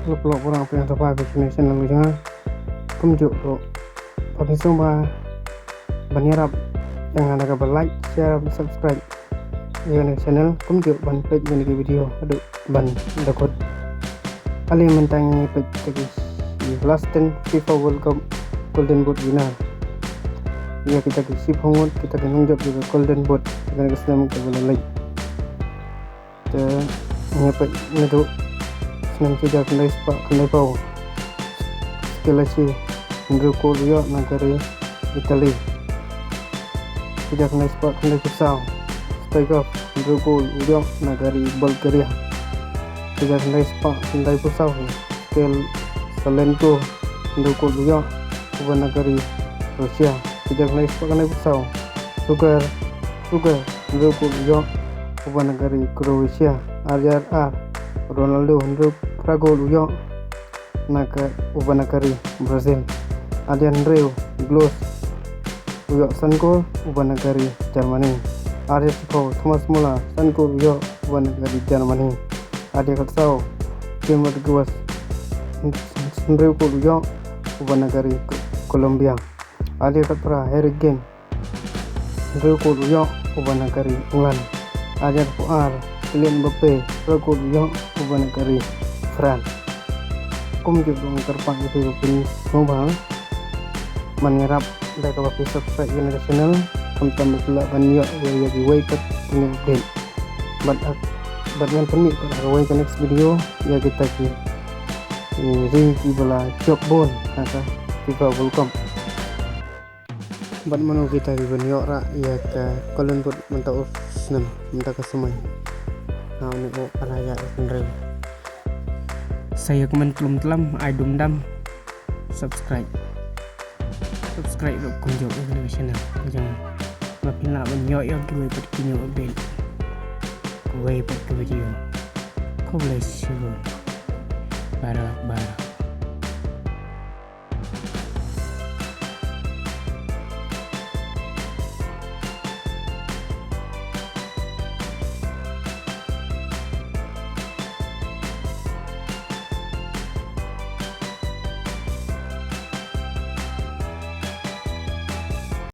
peluk orang apa yang terbaik di channel lu jangan kumjuk lo pakai semua banyak jangan ada kabar like share subscribe di channel kumjuk ban page ini video aduh ban dakot ali mentang page di last 10 FIFA World Cup Golden Boot winner ya kita kisip hongot kita nunjuk juga Golden Boot kita kesenam kita boleh like kita nyepet itu senang tidak kendai sepak kendai pau skelasi mendukung Rio negara Italia tidak kendai sepak kendai futsal Stoikov mendukung Rio negara Bulgaria tidak kendai sepak kendai futsal Skel Salento mendukung Rio negara Rusia tidak kendai sepak kendai futsal Sugar mendukung Rio negara Kroasia RRR Ronaldo untuk Prago Luyo naga Ubanagari Brazil Adrian Reu Glos Luyo Sanko Ubanagari Germany Arya Sikau Thomas Muller Sanko Luyo Ubanagari Germany Adya Katsau Tim Rodriguez Reu Luyo Ubanagari Colombia Adya Katra Harry Kane Reu Luyo Ubanagari England Adya Fuar Kylian Mbappe Prago Luyo Ubanagari France kum juga terpang itu pun mobile menyerap dari waktu subscribe ini channel tentang belak banyak ya di way kat ini update yang pernik pada way ke next video ya kita ki ini bala job bon kata FIFA World Cup manu kita di banyak rak ya ke Golden Boot mentau senam mentau kesemai nah ini alaya sendiri saya komen telam idum dam subscribe lo kunjung ke channel jangan makin nak banyak yang gue buat video update gue buat video kau boleh sih bara